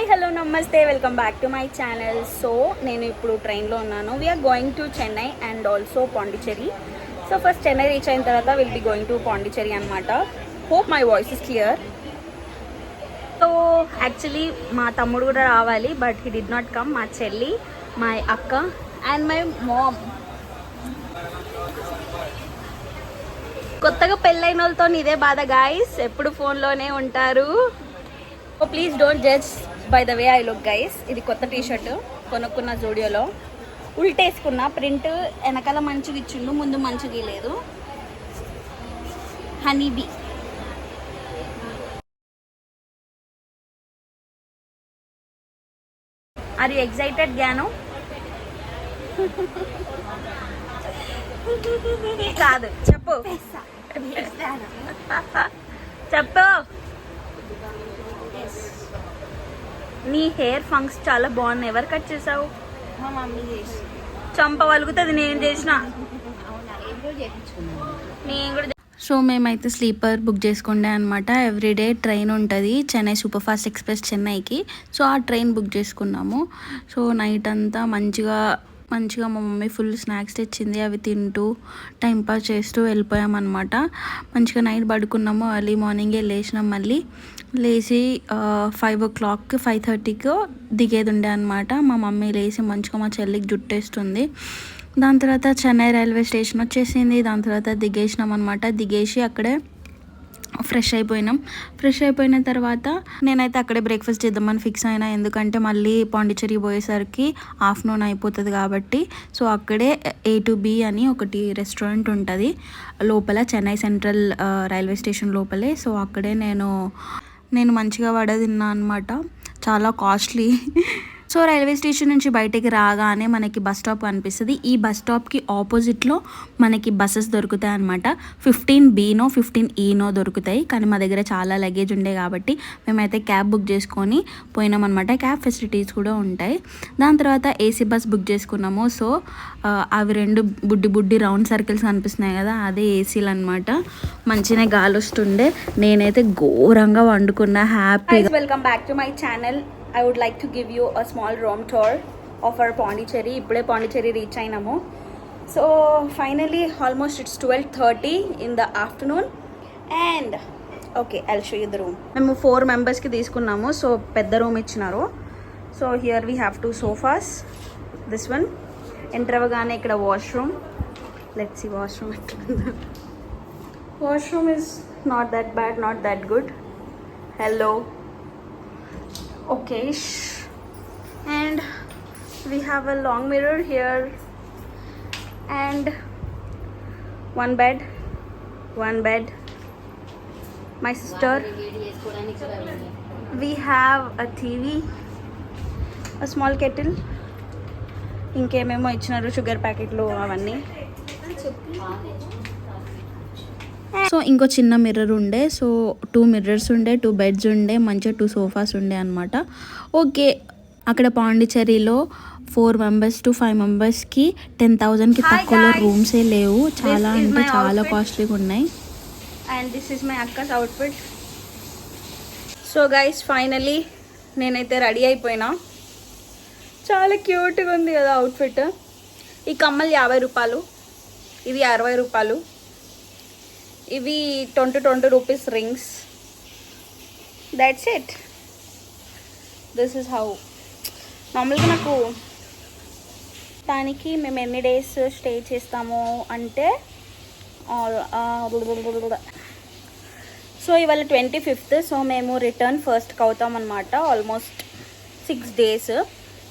Hi hello నమస్తే welcome back to my channel. So నేను ఇప్పుడు ట్రైన్లో ఉన్నాను. We're going to Chennai and also Pondicherry. So first Chennai reach అయిన తర్వాత will be going to Pondicherry అనమాట. Hope my voice is clear. So actually మా తమ్ముడు కూడా రావాలి, but he did not come. మా చెల్లి, మా అక్క అండ్ మై మామ్. కొత్తగా పెళ్ళైన వాళ్ళతో ఇదే బాధ గాయస్, ఎప్పుడు ఫోన్లోనే ఉంటారు. So please don't judge by the way I look guys. ఇది కొత్త టీషర్ట్ కొనుక్కున్న జూడియోలో. ఉల్టేసుకున్న ప్రింట్ వెనకాల మంచిగా ఇచ్చిండు, ముందు మంచిగా లేదు. Honeybee. Are you excited Gnanu? కాదు, చెప్పు చెప్పు. నీ హెయిర్ ఫంక్స్ చాలా బాగున్నాయి. ఎవరు కట్ చేసావు? మా మమ్మీ చేసి. చంప వలుగుతుంది నేను చేసిన. నేను కూడా. సో మేమైతే స్లీపర్ బుక్ చేసుకుండే అనమాట. ఎవ్రీడే ట్రైన్ ఉంటుంది చెన్నై సూపర్ ఫాస్ట్ ఎక్స్ప్రెస్ చెన్నైకి. సో ఆ ట్రైన్ బుక్ చేసుకున్నాము. సో నైట్ అంతా మంచిగా మా మమ్మీ ఫుల్ స్నాక్స్ తెచ్చింది. అవి తింటూ టైంపాస్ చేస్తూ వెళ్ళిపోయామన్నమాట. మంచిగా నైట్ పడుకున్నాము. ఎర్లీ మార్నింగే లేచినాం. మళ్ళీ లేచి 5 o'clock 5:30 దిగేది ఉండే అనమాట. మా మమ్మీ లేచి మంచిగా మా చెల్లికి జుట్టేస్తుంది. దాని తర్వాత చెన్నై రైల్వే స్టేషన్ వచ్చేసింది. దాని తర్వాత దిగేసినాం అనమాట. దిగేసి అక్కడే ఫ్రెష్ అయిపోయిన తర్వాత నేనైతే అక్కడే బ్రేక్ఫాస్ట్ చేద్దామని ఫిక్స్ అయినా. ఎందుకంటే మళ్ళీ పాండిచ్చేరి పోయేసరికి ఆఫ్టర్నూన్ అయిపోతుంది కాబట్టి. సో అక్కడే A2B అని ఒకటి రెస్టారెంట్ ఉంటుంది లోపల, చెన్నై సెంట్రల్ రైల్వే స్టేషన్ లోపలే. సో అక్కడే నేను మంచిగా వడ తిన్నా అనమాట. చాలా కాస్ట్లీ. సో రైల్వే స్టేషన్ నుంచి బయటికి రాగానే మనకి బస్ స్టాప్ కనిపిస్తుంది. ఈ బస్ స్టాప్కి ఆపోజిట్లో మనకి బస్సెస్ దొరుకుతాయి అనమాట. 15Bనో 15Eనో దొరుకుతాయి. కానీ మా దగ్గర చాలా లగేజ్ ఉండే కాబట్టి మేమైతే క్యాబ్ బుక్ చేసుకొని పోయినామన్నమాట. క్యాబ్ ఫెసిలిటీస్ కూడా ఉంటాయి. దాని తర్వాత AC బస్ బుక్ చేసుకున్నాము. సో అవి 2 బుడ్డి రౌండ్ సర్కిల్స్ కనిపిస్తున్నాయి కదా, అదే ఏసీలు అనమాట. మంచిగా గాలి వస్తుండే. నేనైతే ఘోరంగా వండుకున్నా హ్యాపీగా. Welcome back to my channel. I would like to give you a small room tour of our Pondicherry. ఇప్పుడే పాండిచ్చేరి రీచ్ అయినాము. So finally almost it's 12:30 in the afternoon and okay, I'll show you the room. మేము 4 మెంబర్స్కి తీసుకున్నాము. So పెద్ద room ఇచ్చినారు. So here we have 2 sofas. This one. Enter అవ్వగానే ఇక్కడ washroom. Let's see washroom ఎట్లుందో. Washroom is not that bad, not that good. Hello. Okay, and we have a long mirror here and one bed. My sister, we have a TV, a small kettle, ఇంకేమేమో ఇచ్చినారు, sugar ప్యాకెట్లు అవన్నీ. So ఇంకో చిన్న mirror ఉండే. So 2 mirrors ఉండే, 2 beds ఉండే, మంచిగా 2 sofas ఉండే అనమాట. ఓకే, అక్కడ పాండిచ్చేరిలో 4 మెంబర్స్ to 5 మెంబర్స్కి 10,000కి తక్కువలో రూమ్సే లేవు. చాలా అంటే చాలా కాస్ట్లీగా ఉన్నాయి. And this is my access outfit. So guys finally నేనైతే రెడీ అయిపోయినా. చాలా క్యూట్గా ఉంది కదా అవుట్ఫిట్. ఈ కమ్మలు 50 రూపాయలు, ఇవి 60 రూపాయలు, ఇవి 20 rupees rings. That's it. This is how. నార్మల్గా నాకు దానికి మేము ఎన్ని డేస్ స్టే చేస్తాము అంటే, సో ఇవాళ 25th. సో మేము రిటర్న్ 1st అవుతాం అనమాట. Almost 6 days.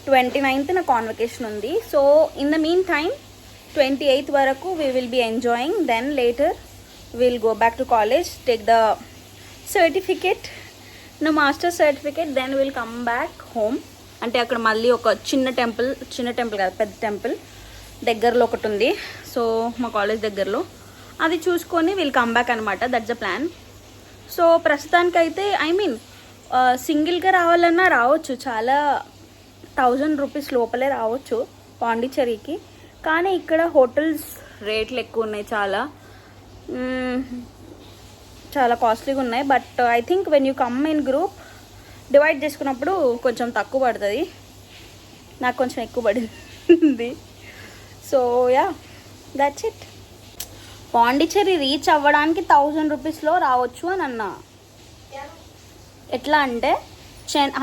29th నా కాన్వకేషన్ ఉంది. So in the mean time 28th వరకు we will be enjoying. Then later we'll go back to college, take the certificate, no master certificate, then we'll come back home. అంటే అక్కడ మళ్ళీ ఒక చిన్న temple కాదు, పెద్ద టెంపుల్ దగ్గరలో ఒకటి ఉంది. సో మా కాలేజ్ దగ్గరలో అది చూసుకొని విల్ కమ్ బ్యాక్ అనమాట. That's the plan. సో ప్రస్తుతానికైతే సింగిల్గా రావాలన్నా రావచ్చు. చాలా 1000 రూపీస్ లోపలే రావచ్చు పాండిచ్చేరికి. కానీ ఇక్కడ హోటల్స్ రేట్లు ఎక్కువ ఉన్నాయి, చాలా కాస్ట్లీగా ఉన్నాయి. But I think when you come in group divide చేసుకున్నప్పుడు కొంచెం తక్కువ పడుతుంది, నాకు కొంచెం ఎక్కువ పడింది. So yeah, that's it. Pondicherry reach అవ్వడానికి 1000 రూపీస్లో రావచ్చు అని అన్నా. ఎట్లా అంటే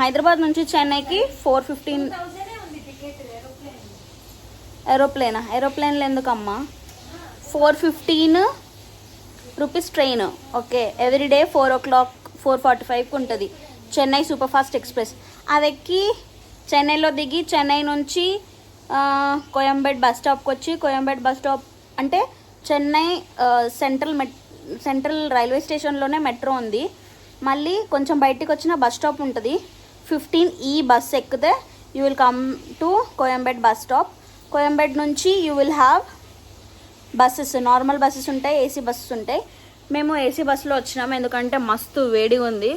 హైదరాబాద్ నుంచి చెన్నైకి 415. ఏరోప్లేన్లో ఎందుకమ్మా? 415 rupees train. Okay, everyday 4 o'clock 4:45కి ఉంటుంది చెన్నై సూపర్ ఫాస్ట్ ఎక్స్ప్రెస్. అది ఎక్కి చెన్నైలో దిగి చెన్నై నుంచి కోయంబేడ్ బస్ స్టాప్కి వచ్చి, కోయంబేడ్ బస్ స్టాప్ అంటే చెన్నై సెంట్రల్ రైల్వే స్టేషన్లోనే మెట్రో ఉంది. మళ్ళీ కొంచెం బయటికి వచ్చిన బస్ స్టాప్ ఉంటుంది. 15E బస్ ఎక్కితే you will come to Koyambedu bus stop. Koyambedu నుంచి you will have buses, normal buses ఉంటాయి, ఏసీ బస్సెస్ ఉంటాయి. మేము ఏసీ బస్సులో వచ్చినాము ఎందుకంటే మస్తు వేడి ఉంది.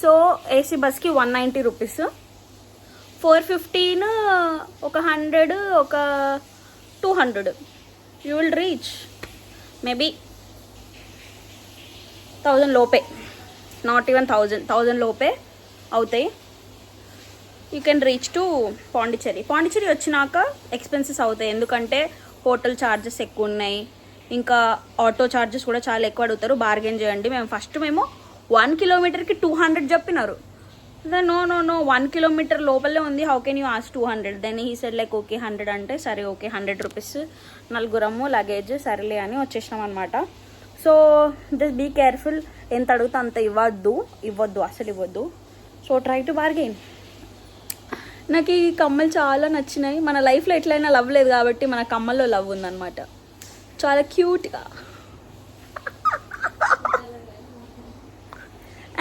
సో ఏసీ బస్కి 190 రూపీస్. 415 ఒక 100 ఒక 200 యూ విల్ రీచ్ మేబీ 1000 లోపే, నాట్ ఈవెన్ 1000 లోపే అవుతాయి. You can reach to Pondicherry. Pondicherry వచ్చినాక ఎక్స్పెన్సెస్ అవుతాయి ఎందుకంటే హోటల్ ఛార్జెస్ ఎక్కువ ఉన్నాయి, ఇంకా ఆటో ఛార్జెస్ కూడా చాలా ఎక్కువ అడుగుతారు. బార్గెన్ చేయండి. మేము 1 కిలోమీటర్కి 200 చెప్పినారు. నో 1 కిలోమీటర్ లోపలే ఉంది, how can you ask 200? Then he said like okay 100 అంటే సరే ఓకే 100 రూపీస్, నలుగురము లగేజ్ సరేలే అని వచ్చేసినాం అనమాట. సో జస్ట్ బీ కేర్ఫుల్, ఎంత అడుగుతా అంత ఇవ్వద్దు, అసలు ఇవ్వద్దు. So try to bargain. నాకు ఈ కమ్మలు చాలా నచ్చినాయి. మన లైఫ్లో ఎట్లయినా లవ్ లేదు కాబట్టి మన కమ్మల్లో లవ్ ఉందన్నమాట, చాలా క్యూట్గా.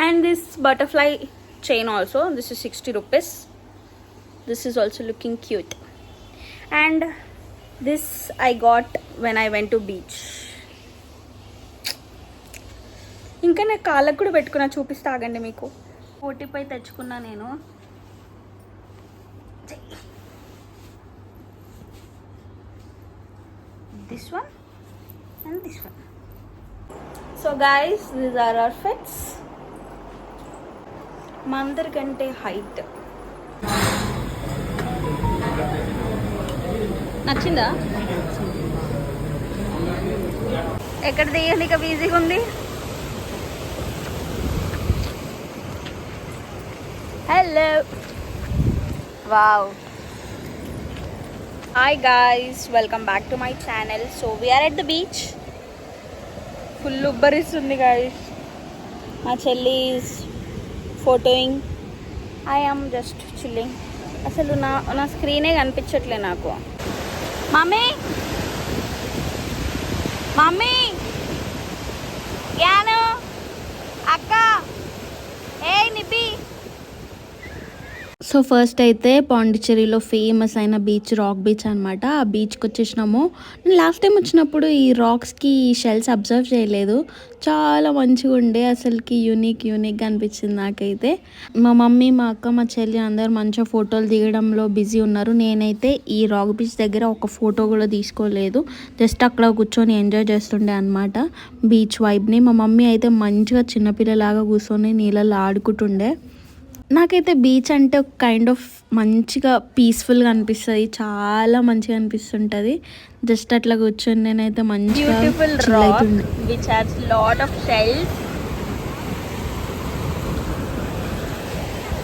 And this butterfly chain also, this is 60 rupees. This is also looking cute. And this I got when I went to beach. ఇంకా నేను కాళ్ళకు కూడా పెట్టుకున్నా, చూపిస్తా ఆగండి మీకు. ఓటీపై తెచ్చుకున్నా నేను. This one and this one. So guys, these are our fits. మా అందరికంటే హైట్ నచ్చిందా? ఎక్కడ దిగని ఇక ఈజీగా ఉంది. Hello, wow, hi guys, welcome back to my channel. So we're at the beach. Full ఉబ్బరిస్తుంది గాయ్స్. మా చెల్లి photoing, I am just chilling. అసలు నా స్క్రీనే కనిపించట్లే నాకు. మమ్మీ యాను అక్క, ఏ నిబ్బి. సో ఫస్ట్ అయితే పాండిచ్చేరిలో ఫేమస్ అయిన బీచ్ రాక్ బీచ్ అనమాట. ఆ బీచ్కి వచ్చేసినాము. నేను లాస్ట్ టైం వచ్చినప్పుడు ఈ రాక్స్కి షెల్స్ అబ్జర్వ్ చేయలేదు. చాలా మంచిగా ఉండే, అసలుకి యూనిక్గా అనిపించింది నాకైతే. మా మమ్మీ, మా అక్క, మా చెల్లి అందరు మంచిగా ఫోటోలు దిగడంలో బిజీ ఉన్నారు. నేనైతే ఈ రాక్ బీచ్ దగ్గర ఒక ఫోటో కూడా తీసుకోలేదు, జస్ట్ అక్కడ కూర్చొని ఎంజాయ్ చేస్తుండే అనమాట బీచ్ వైబ్ని. మా మమ్మీ అయితే మంచిగా చిన్నపిల్లలాగా కూర్చొని నీళ్ళల్లో ఆడుకుంటుండే. నాకైతే బీచ్ అంటే ఒక కైండ్ ఆఫ్ మంచిగా పీస్ఫుల్గా అనిపిస్తుంది, చాలా మంచిగా అనిపిస్తుంటుంది. జస్ట్ అట్లా కూర్చొని నేనైతే మంచిగా which has lot of shells.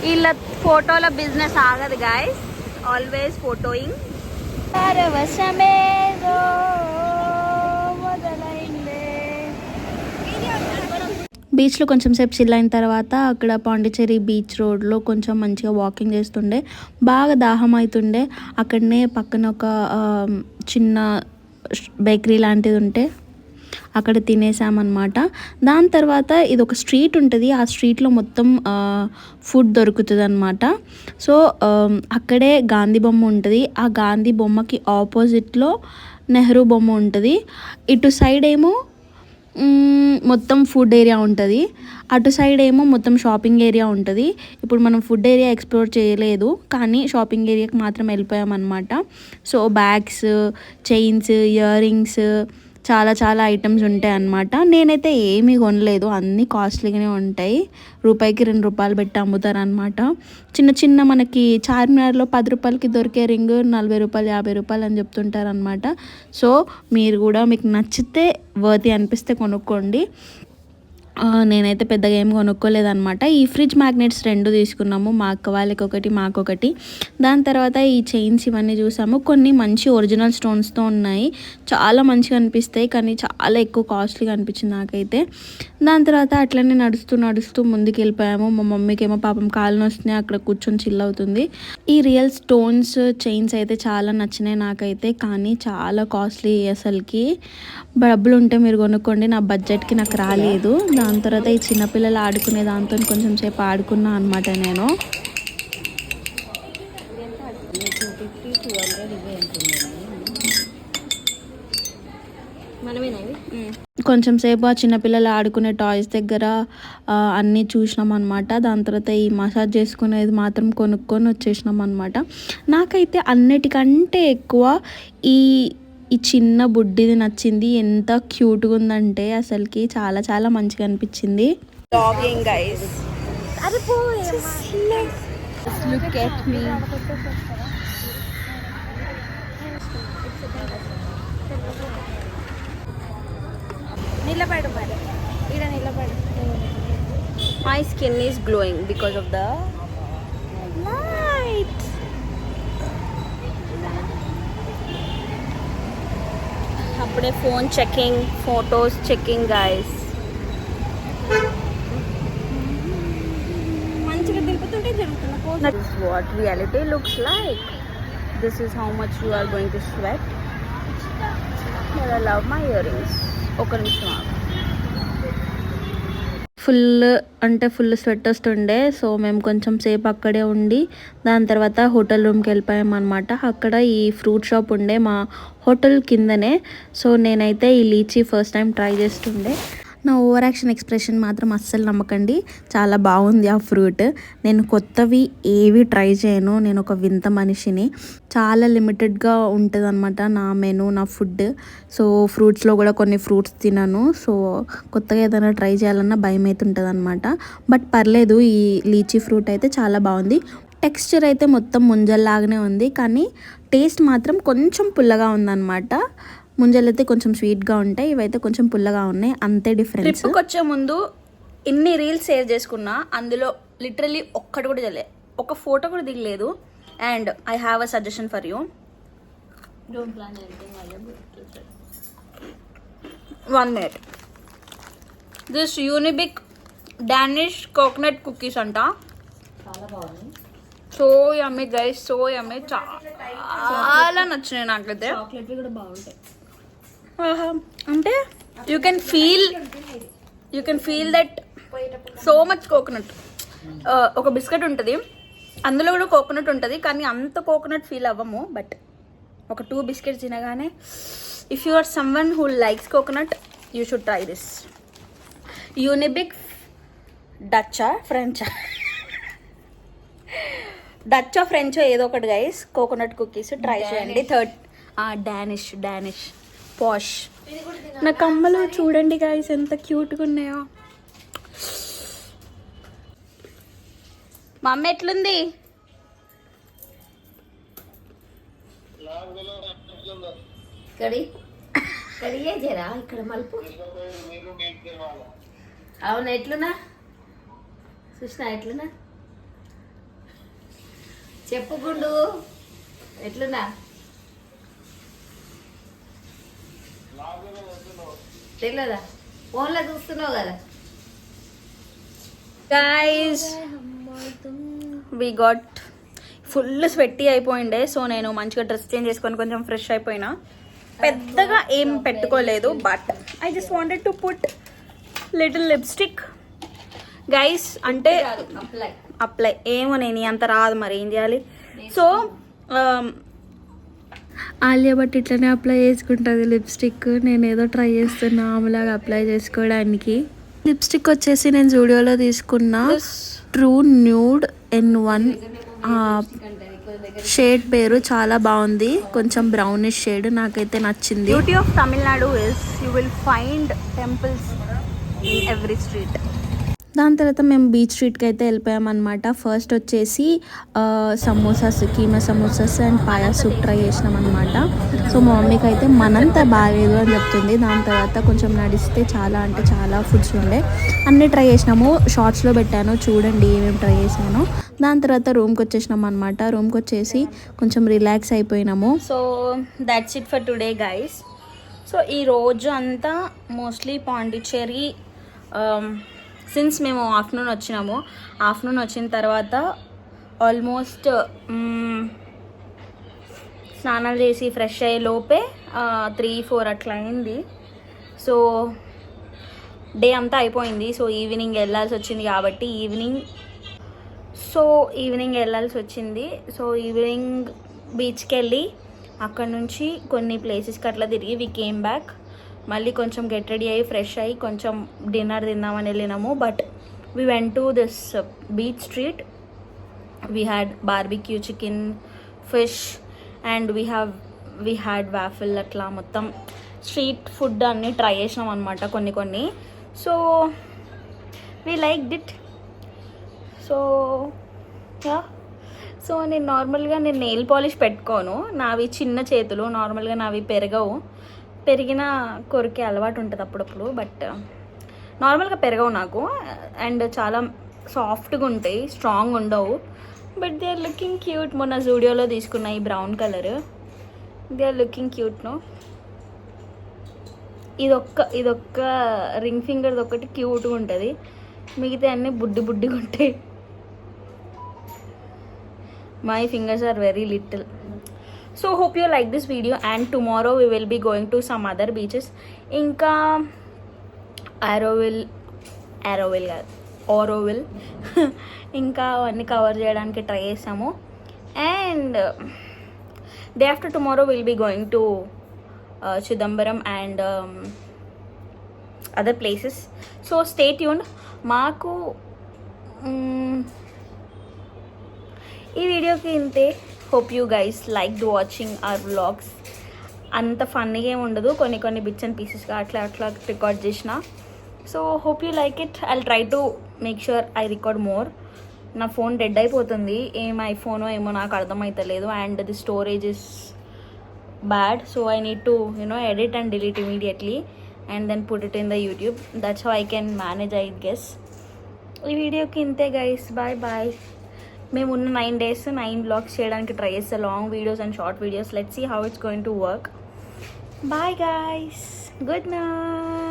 వీళ్ళ ఫోటోల బిజినెస్ ఆగదు గాయస్, ఆల్వేస్ ఫోటోయింగ్. బీచ్లో కొంచెం సేపు చిల్ అయిన తర్వాత అక్కడ పాండిచ్చేరి బీచ్ రోడ్లో కొంచెం మంచిగా వాకింగ్ చేస్తుండే, బాగా దాహం అవుతుండే. అక్కడనే పక్కన ఒక చిన్న బేకరీ లాంటిది ఉంటే అక్కడ తినేసామన్నమాట. దాని తర్వాత ఇది ఒక స్ట్రీట్ ఉంటుంది, ఆ స్ట్రీట్లో మొత్తం ఫుడ్ దొరుకుతుంది అనమాట. సో అక్కడే గాంధీ బొమ్మ ఉంటుంది, ఆ గాంధీ బొమ్మకి ఆపోజిట్లో నెహ్రూ బొమ్మ ఉంటుంది. ఇటు సైడ్ ఏమో మొత్తం ఫుడ్ ఏరియా ఉంటుంది, అటు సైడ్ ఏమో మొత్తం షాపింగ్ ఏరియా ఉంటుంది. ఇప్పుడు మనం ఫుడ్ ఏరియా ఎక్స్ప్లోర్ చేయలేదు కానీ షాపింగ్ ఏరియాకి మాత్రం వెళ్ళిపోయామన్నమాట. So bags, chains, ear rings, చాలా చాలా ఐటమ్స్ ఉంటాయి అన్నమాట. నేనైతే ఏమీ కొనలేదు, అన్నీ కాస్ట్లీగానే ఉంటాయి. రూపాయికి 2 రూపాయలు పెట్టి అమ్ముతారనమాట. చిన్న చిన్న మనకి చార్మినార్లో 10 రూపాయలకి దొరికే రింగ్ 40 రూపాయలు 50 రూపాయలు అని చెప్తుంటారనమాట. సో మీరు కూడా మీకు నచ్చితే వర్తి అనిపిస్తే కొనుక్కోండి. నేనైతే పెద్దగా ఏం కొనుక్కోలేదన్నమాట. ఈ ఫ్రిడ్జ్ మ్యాగ్నెట్స్ 2 తీసుకున్నాము, మా అక్క వాళ్ళకి ఒకటి మాకొకటి. దాని తర్వాత ఈ చైన్స్ ఇవన్నీ చూసాము. కొన్ని మంచి ఒరిజినల్ స్టోన్స్తో ఉన్నాయి, చాలా మంచిగా అనిపిస్తాయి, కానీ చాలా ఎక్కువ కాస్ట్లీగా అనిపించింది నాకైతే. దాని తర్వాత అట్లనే నడుస్తూ నడుస్తూ ముందుకు వెళ్ళిపోయాము. మా మమ్మీకి ఏమో పాపం కాళ్ళు నొస్తున్నాయి, అక్కడ కూర్చొని చిల్ అవుతుంది. ఈ రియల్ స్టోన్స్ చైన్స్ అయితే చాలా నచ్చినాయి నాకైతే, కానీ చాలా కాస్ట్లీ అసలుకి. డబ్బులు ఉంటే మీరు కొనుక్కోండి, నా బడ్జెట్కి నాకు రాలేదు. దాని తర్వాత ఈ చిన్నపిల్లలు ఆడుకునే దాంతో కొంచెం సేపు ఆడుకున్నా అనమాట నేను. కొంచెం సేపు ఆ చిన్నపిల్లలు ఆడుకునే టాయ్స్ దగ్గర అన్నీ చూసినాం అనమాట. దాని తర్వాత ఈ మసాజ్ చేసుకునేది మాత్రం కొనుక్కొని వచ్చేసినాం అనమాట. నాకైతే అన్నిటికంటే ఎక్కువ ఈ ఈ చిన్న బుడ్డిది నచ్చింది. ఎంత క్యూట్గా ఉందంటే అసలుకి చాలా చాలా మంచిగా అనిపించింది. My skin is glowing because of the light. అప్పుడే phone checking, photos checking guys. మంచిగా దింపుతుంటే జరుగుతుంది. This is what reality looks like. This is how much you are going to sweat. I love my earrings. ఒక నిమిషం full sweat వస్తుండే. So మేము కొంచెం సేపు అక్కడే ఉండి దాని తర్వాత హోటల్ రూమ్కి వెళ్ళిపోయామన్నమాట. అక్కడ ఈ ఫ్రూట్ షాప్ ఉండే మా హోటల్ కిందనే. సో నేనైతే ఈ లీచీ ఫస్ట్ టైం ట్రై చేస్తుండే. నా ఓవర్ యాక్షన్ ఎక్స్ప్రెషన్ మాత్రం అస్సలు నమ్మకండి, చాలా బాగుంది ఆ ఫ్రూట్. నేను కొత్తవి ఏవి ట్రై చేయను, నేను ఒక వింత మనిషిని. చాలా లిమిటెడ్గా ఉంటుంది అనమాట నా మెను, నా ఫుడ్. సో ఫ్రూట్స్లో కూడా కొన్ని ఫ్రూట్స్ తినను. సో కొత్తగా ఏదైనా ట్రై చేయాలన్నా భయం అయితే ఉంటుంది అనమాట. బట్ పర్లేదు, ఈ లీచీ ఫ్రూట్ అయితే చాలా బాగుంది. టెక్స్చర్ అయితే మొత్తం ముంజల్లాగానే ఉంది, కానీ టేస్ట్ మాత్రం కొంచెం పుల్లగా ఉందన్నమాట. ముంజలు అయితే కొంచెం స్వీట్గా ఉంటాయి, ఇవైతే కొంచెం పుల్లగా ఉన్నాయి, అంతే డిఫరెన్స్. ట్రిప్కి వచ్చే ముందు ఇన్ని రీల్స్ సేవ్ చేసుకున్నా, అందులో లిటరల్లీ ఒక్కటి కూడా తెలియదు, ఒక ఫోటో కూడా దిగలేదు. And I have a suggestion for you. Don't plan anything. 1 minute. This Unibic Danish coconut cookies అంట, చాలా బాగుంది. So yummy guys, so yummy, చాలా నచ్చినాయి నాకైతే. చాక్లెట్ కూడా బాగుంటాయి. అంటే you can feel that so much coconut. ఒక బిస్కెట్ ఉంటుంది, అందులో కూడా కోకోనట్ ఉంటుంది, కానీ అంత కోకోనట్ ఫీల్ అవ్వము. బట్ ఒక 2 బిస్కెట్స్ తినగానే, if you are someone who likes coconut, you should try this Unibic డచ్చా ఫ్రెంచో ఏదో ఒకటి గైస్, కోకోనట్ కుకీస్ ట్రై చేయండి. Danish posh. నా కమ్మలు చూడండి గైస్ ఎంత క్యూట్గా ఉన్నాయో. మా అమ్మ ఎట్లుంది? ఇక్కడ మలుపు అవును, ఎట్లున్నా చూసినా, ఎట్లున్నా చెప్పుకుండు, ఎట్లున్నా తెలియదా, ఫోన్లో చూస్తున్నావు కదా. Guys we got full sweaty అయిపోయిండే. సో నేను మంచిగా డ్రెస్ చేంజ్ చేసుకొని కొంచెం ఫ్రెష్ అయిపోయినా. పెద్దగా ఏం పెట్టుకోలేదు, but I just wanted to put little lipstick guys. అంటే అప్లై ఏమో, నేను అంత రాదు, మరి ఏం చేయాలి. సో ఆలియా భట్ ఇట్లనే అప్లై చేసుకుంటుంది లిప్స్టిక్. నేను ఏదో ట్రై చేస్తున్నా ఆమెలాగా అప్లై చేసుకోవడానికి. లిప్స్టిక్ వచ్చేసి నేను జూడియోలో తీసుకున్నా ట్రూ న్యూడ్ N1 షేడ్ పేరు చాలా బాగుంది, కొంచెం బ్రౌనిష్ షేడ్, నాకైతే నచ్చింది. Beauty of Tamil Nadu is you will find temples in every street. దాని తర్వాత మేము బీచ్ స్ట్రీట్కి అయితే వెళ్ళిపోయామన్నమాట. ఫస్ట్ వచ్చేసి samosas, keema samosas and paya soup try చేసినాం అనమాట. సో మా మమ్మీకి అయితే మనంత బాగాలేదు అని చెప్తుంది. దాని తర్వాత కొంచెం నడిస్తే చాలా అంటే చాలా ఫుడ్స్ ఉండే, అన్నీ ట్రై చేసినాము. షార్ట్స్లో పెట్టాను చూడండి ఏమేమి ట్రై చేసాను. దాని తర్వాత రూమ్కి వచ్చేసినాం అనమాట. రూమ్కి వచ్చేసి కొంచెం రిలాక్స్ అయిపోయినాము. So that's it for today guys. సో ఈ రోజు అంతా మోస్ట్లీ పాండిచ్చేరి, సిన్స్ మేము ఆఫ్టర్నూన్ వచ్చినాము, ఆఫ్టర్నూన్ వచ్చిన తర్వాత ఆల్మోస్ట్ స్నానాలు చేసి ఫ్రెష్ అయ్యే లోపే 3-4 అట్లా అయింది. సో డే అంతా అయిపోయింది. సో ఈవినింగ్ వెళ్ళాల్సి వచ్చింది కాబట్టి ఈవినింగ్ వెళ్ళాల్సి వచ్చింది. సో ఈవినింగ్ బీచ్కి వెళ్ళి అక్కడ నుంచి కొన్ని ప్లేసెస్కి అట్లా తిరిగి వి కేమ్ బ్యాక్. మళ్ళీ కొంచెం గెట్ రెడీ అయ్యి ఫ్రెష్ అయ్యి కొంచెం డిన్నర్ తిందామని వెళ్ళినాము. But we went to this beach street. We had barbecue chicken, fish and we had waffle. అట్లా మొత్తం స్ట్రీట్ ఫుడ్ అన్నీ ట్రై చేసినాం అనమాట కొన్ని. So we liked it. So నేను నార్మల్గా నెయిల్ పాలిష్ పెట్టుకోను, నావి చిన్న చేతులు, నార్మల్గా నావి పెరిగిన కొరికే అలవాటు ఉంటుంది అప్పుడప్పుడు. బట్ నార్మల్గా పెరగవు నాకు, అండ్ చాలా సాఫ్ట్గా ఉంటాయి, స్ట్రాంగ్ ఉండవు. But they are looking cute. మొన్న జూడియోలో తీసుకున్న ఈ brown colour, they are looking cute. No, ఇదొక్క రింగ్ ఫింగర్ది ఒకటి క్యూట్గా ఉంటుంది, మిగతా అన్నీ బుడ్డిగా ఉంటాయి. My fingers are very little. So hope you like this video, and tomorrow we will be going to some other beaches. Inka Auroville ఇంకా అవన్నీ కవర్ చేయడానికి ట్రై చేసాము. And day after tomorrow will be going to Chidambaram and other places. So stay tuned. మాకు ఈ వీడియోకి ఇంతే. Hope you guys liked watching our vlogs. అంత ఫన్నీగా ఏమి ఉండదు, కొన్ని బిట్స్ అండ్ పీసెస్గా అట్లా రికార్డ్ చేసిన. So hope you like it. I try to make sure I record more. నా ఫోన్ డెడ్ అయిపోతుంది, ఏం ఐఫోనో ఏమో నాకు అర్థమవుతలేదు, and the storage is bad. So I need to edit and delete immediately and then put it in the YouTube. That's how I can manage, I guess. ఈ వీడియోకి ఇంతే guys, bye. మేము ఉన్న 9 days 9 vlogs చేయడానికి try చేస్తే, long videos and short videos. Let's see how it's going to work. Bye guys, good night.